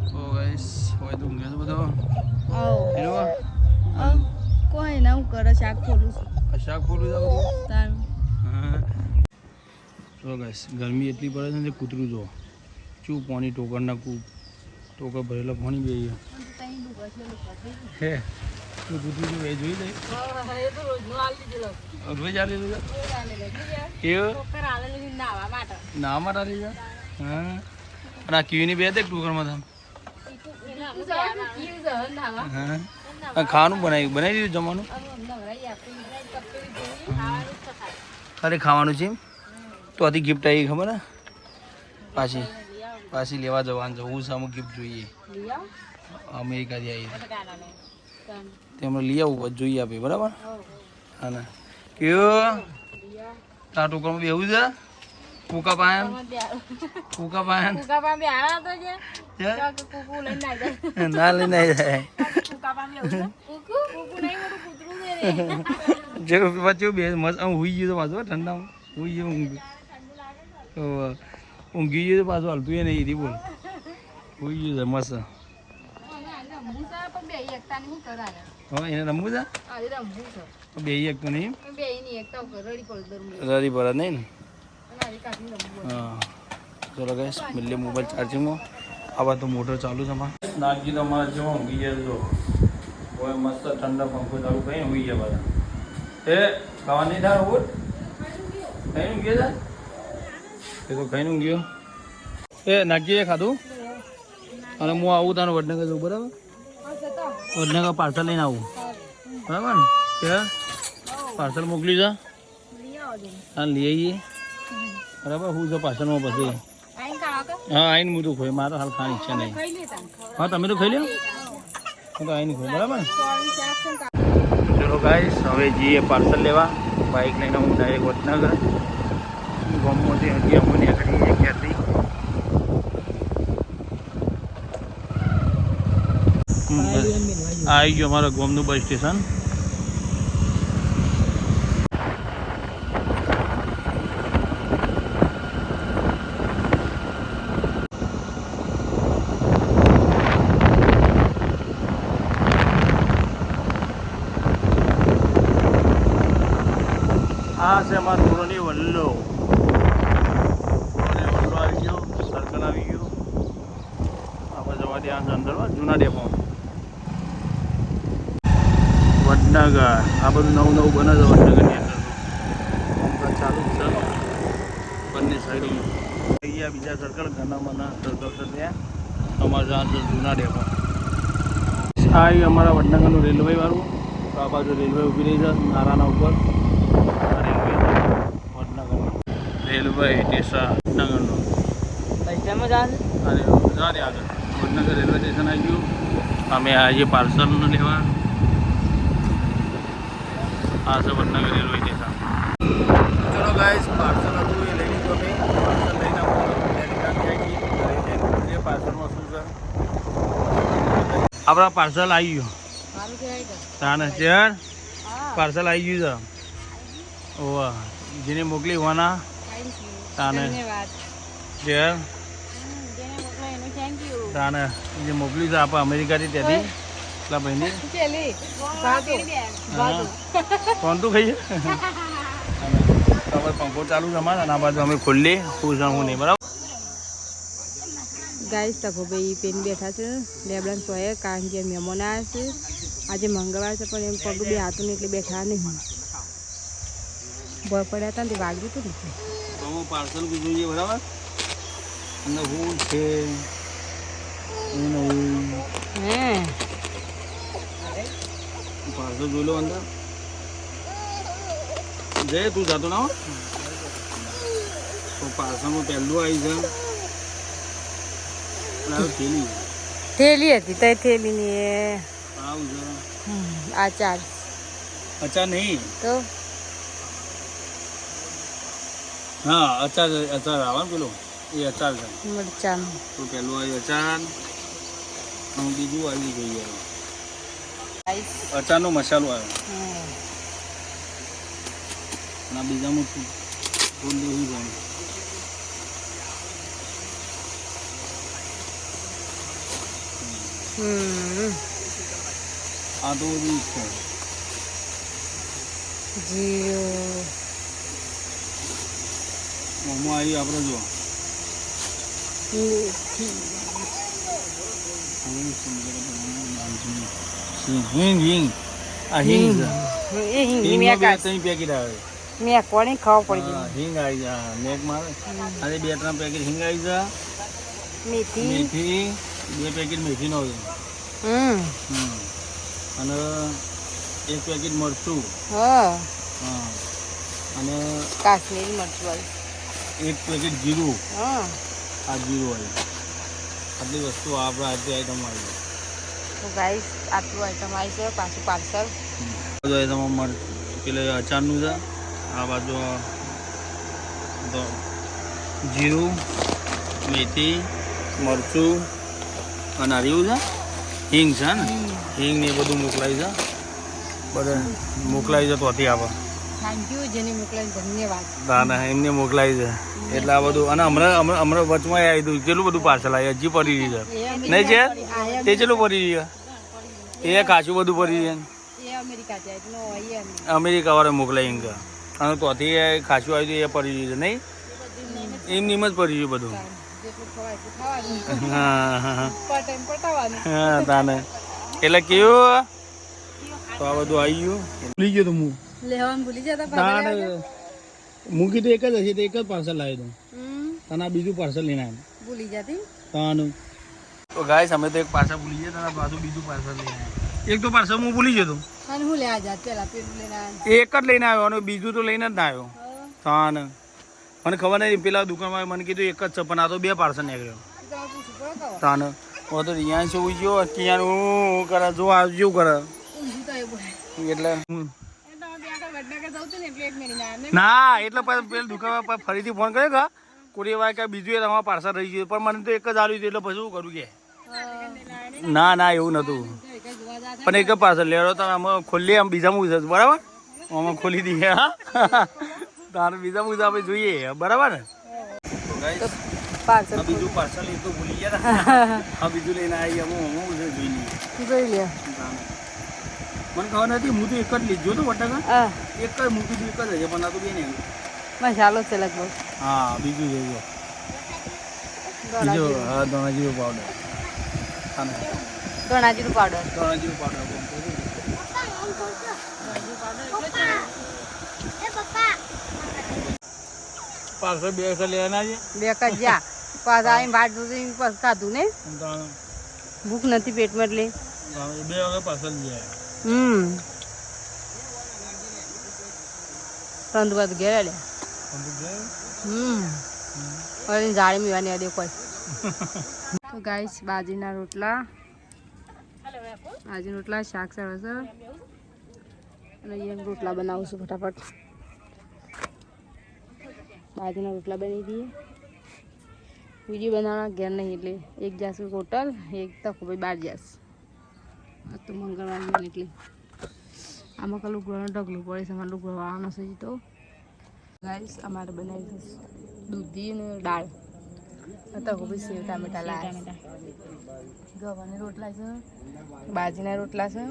તો ગાઈસ હોય તો ઊંઘે તો બધો આવ કોઈ ના હું કરે શાક ખોલું છું શાક ખોલું છે બધું તાર હા તો ગાઈસ ગરમી એટલી પડે છે ને કૂતરું જો ચૂ પાણી ટોકરના ટોકર ભરેલા પાણી બે હે કૂતરું જો એ જોઈ લે રોજ આલી લીધું કેવું ના માટે આલી જા હા અને આ કીવીની બે દે ટોકરમાં તમે હા ખાવાનું બનાવી દીધું જમવાનું અરે ખાવાનું છે તો આથી ગિફ્ટ આવી ખબર ને પાછી લેવા જવાનું જવું છે અમુક ગિફ્ટ જોઈએ અમેરિકાથી આવી તેમને લઈ આવું જોઈએ આપે બરાબર હા ને કેવું તારા ટોકરમાં બેવું છે કુકા પાયન ના લઈને જાય જે પાછું બે મસ્ત આમ હુઈ ગયું તો પાછું ઠંડામાં હુઈ ગયું ઊંઘી ગયું તો પાછું હાલતું એ નહીં બોલ હુઈ ગયું છે મસ્ત હા એને રમવું છે બે એક તો નહીં રડી પડે નહીં ને હા ચલો ગાઈસ મળીએ મોબાઈલ ચાર્જિંગમાં આવા તો મોટર ચાલુ છે અમારે નાગજી તો અમારે જેવા ઊંઘી ગયા જો હોય મસ્ત ઠંડા પંખો ચાલુ કરીને ઊંઘી ગયા બધા એ ખાવા નહીં થાય ઉભો ખાઈને ઊંઘી એ તો ખાઈને ઊંઘ્યો એ નાગજીએ ખાધું અને હું આવું તારું વડનગર જવું બરાબર વડનગર પાર્સલ લઈને આવું બરાબર ને કે પાર્સલ મોકલી જા હા લઈ આવીએ બરાબર હું જો પાર્સલમાં પછી હા આવીને હું તો ખોઈ મારે હાલ ખાવાની ઈચ્છા નહીં હા તમે તો ખાઈ લો હું તો આવીને ખોઈ બરાબર ચલો ગાઈસ હવે જઈએ પાર્સલ લેવા બાઇક લઈને હું ડાયરેક્ટ વડનગર ગામમાંથી હજી અમને આગળ જગ્યાથી આવી ગયું અમારા ગામનું બસ સ્ટેશન આ છે અમારા ધોરણી વલ્લો આવી ગયો સર્કલ આવી ગયો આપણે જવા ત્યાં અંદર જૂના ડેપો વડનગર આ બધું નવું બને છે વડનગરની અંદર કામકાજ ચાલુ જ છે બંને સાઈડ અહીંયા બીજા સર્કલ ઘણા સર્કલ છે ત્યાં અમારે જ્યાં છે જૂના ડેપો આ અમારા વડનગરનું રેલવે વાળું તો આ બાજુ રેલવે ઊભી રહી છે નારાના ઉપર રેલવે સ્ટેશન વડનગરનું અરે આગળ વડનગર રેલવે સ્ટેશન આવી ગયું અમે આજે પાર્સલ લેવા આ છે વડનગર રેલવે સ્ટેશન ચલો ગાઈસ પાર્સલ હતું એ લઈ લીધું અમે પાર્સલ લઈને આપણે પાર્સલમાં શું છે આપણા પાર્સલ આવી ગયું તાને ચેર પાર્સલ આવી ગયું છે ઓવા જેને મોકલી હોવાના તાને ચેર તાને જે મોકલી છે આપણે અમેરિકાથી ત્યાંથી એટલા ભાઈને કોણ તું ખાઈએ તમારે પંખો ચાલુ છે અમારે આ બાજુ અમે ખુલ્લી હું નહીં બરાબર ગાઈસ તકો ભાઈ પેન બેઠા છે લેબડાન સોએ કારણ કે મહેમાન આવ્યા છે આજે મંગળવાર છે પણ એમ પગ બે હાથું ને એટલે બેઠા નહીં ભય પડ્યા હતા ને તે વાગ્યું હતું ને હું પાર્સલ જોઈએ બરાબર અને હું છે હે પાર્સલ જોઈ લો અંદર જય તું જાતો ના તો પાર્સલમાં પહેલું આવી છે થેલી હતી તો થેલીની આવું છે આચાર અચાર નહીં તો હા અચાર આવે ને પેલો એ અચાર છે મરચાં તો પહેલું આવ્યું અચાર અને બીજું આવી જોઈએ અચારનો મસાલો આવ્યો અને બીજામાં ફૂલ દેવું જાય આ તો બધું છે જીરું મોમો આવી આપણે જો હિંગ હિંગ આ હિંગ છે હિંગ બે ત્રણ પેકેટ આવે મેં કોને ખાવા પડી હા હિંગ આવી જાય મેક મારે અને 2-3 પેકેટ હિંગ આવી જાય મેથી મેથી 2 પેકેટ મેથીનો આવે અને 1 પેકેટ મરચું હા અને કાશ્મીરી મરચું આવી 1 પેકેટ જીરું હા આ જીરું આવી આટલી વસ્તુ આપણે આટલી આઈટમ આવી તો ગાઈસ આટલું આઈટમ આવી છે પાછું પાર્સલ બધું આઈટમ પેલે અચારનું છે આ બાજુ જીરું મેથી મરચું અને આ રહ્યું છે હિંગ છે ને હિંગ ને એ બધું મોકલાય છે બધા મોકલાય છે તોથી આવે થેન્ક યુ જેને મોકલાય ધન્યવાદ ના ના એમને મોકલાય છે એટલે આ બધું અને હમણાં વચમાં આવી હતું કેટલું બધું પાર્સલ આવી હજી પડી રહી છે નહીં છે તે કેટલું પડી રહી છે એ ખાસું બધું પડી રહી છે અમેરિકા વાળા મોકલાય એમ કે અને તોથી ખાસું આવ્યું એ પડી રહ્યું છે નહીં એમની જ પડી રહ્યું બધું હા તાને એટલે કેવું તો આ બધું આવી ગયું ભૂલી ગયો તો હું લેવાનું ભૂલી જતા મૂકી તો એક જ હશે તો એક જ પાર્સલ લાવી દઉં તને આ બીજું પાર્સલ લઈને આવ્યું ભૂલી જતી તાનું તો ગાઈસ અમે તો એક પાર્સલ ભૂલી ગયા તને પાછું બીજું પાર્સલ લઈને આવ્યા એક તો પાર્સલ હું ભૂલી ગયો તો અને હું લેવા જાત પેલા પેલું લઈને એક જ લઈને આવ્યો અને બીજું તો લઈને જ ના આવ્યો તાન મને ખબર નહીં પેલા દુકાનમાં મને કીધું એક જ છે પણ આ તો 2 પાર્સલ નીકળ્યો તાન હું તો રિયાન છે ઉજ્યો ક્યાં હું કરે જો આવજો કરે એટલે ના એટલે પેલા દુકાનમાં ફરીથી ફોન કર્યો કે કોરી વાર કે બીજું એ તમારા પાર્સલ રહી ગયું પણ મને તો એક જ આવ્યું એટલે પછી શું કરું કે ના ના એવું નતું પણ એક જ પાર્સલ લેવો તમે આમાં ખોલી આમ બીજા મૂકી જશે બરાબર આમાં ખોલી દઈએ હા તારે બીજા મૂકી આપણે જોઈએ બરાબર ને બીજું પાર્સલ એ તો ભૂલી ગયા હા બીજું લઈને આવી હું જોઈ લઈએ મને ખબર નથી હું તો એક જ લીધો તો બટાકા એક જ મૂકી દઉં એક જ હશે પણ આ તો બે નહીં મસાલો છે લગભગ હા બીજું જોયું બીજું હા ધણાજીરું પાવડર ધણાજીરું પાવડર પાર્સલ 2 લેવાના છે 2 કજ જા પાછા આવીને ભાત દૂધી પછી ખાધું ને ભૂખ નથી પેટમાં એટલે 2 વાગે પાર્સલ ગયા સંત ઘેર લે જાળી મીવાની આ દેખો તો ગાઈસ બાજીના રોટલા શાક સરસ અને અહીંયા રોટલા બનાવું છું ફટાફટ બાજીના રોટલા બનાવી દઈએ બીજી બનાવવાના ઘેર નહીં એટલે એક જાસ હોટલ એક તક ભાઈ 12 જાસ આ તો મંગળવાર એટલે આમાં કાલું લુગડાનું ઢગલું પડે છે અમારે લુગડો વાળવાનો છે તો ગાઈસ અમારે બનાવી છે દૂધી અને દાળ તકો ભાઈ સેવ ટામેટા લાયા ગવાની રોટલા છે બાજીના રોટલા છે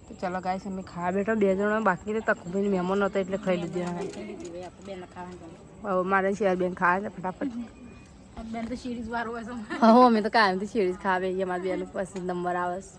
તો ચાલો ગાઈસ અમે ખાવા બેઠા 2 જણા બાકી તકુભાઈ મહેમાન હતો એટલે ખાઈ લીધું મારે શેર બેન ખાવા છે ફટાફટ બેન તો સિરીઝ વાળું હોય અમે તો કાયમથી સિરીઝ ખાવે અમારે બેનું પસંદ નંબર આવે છે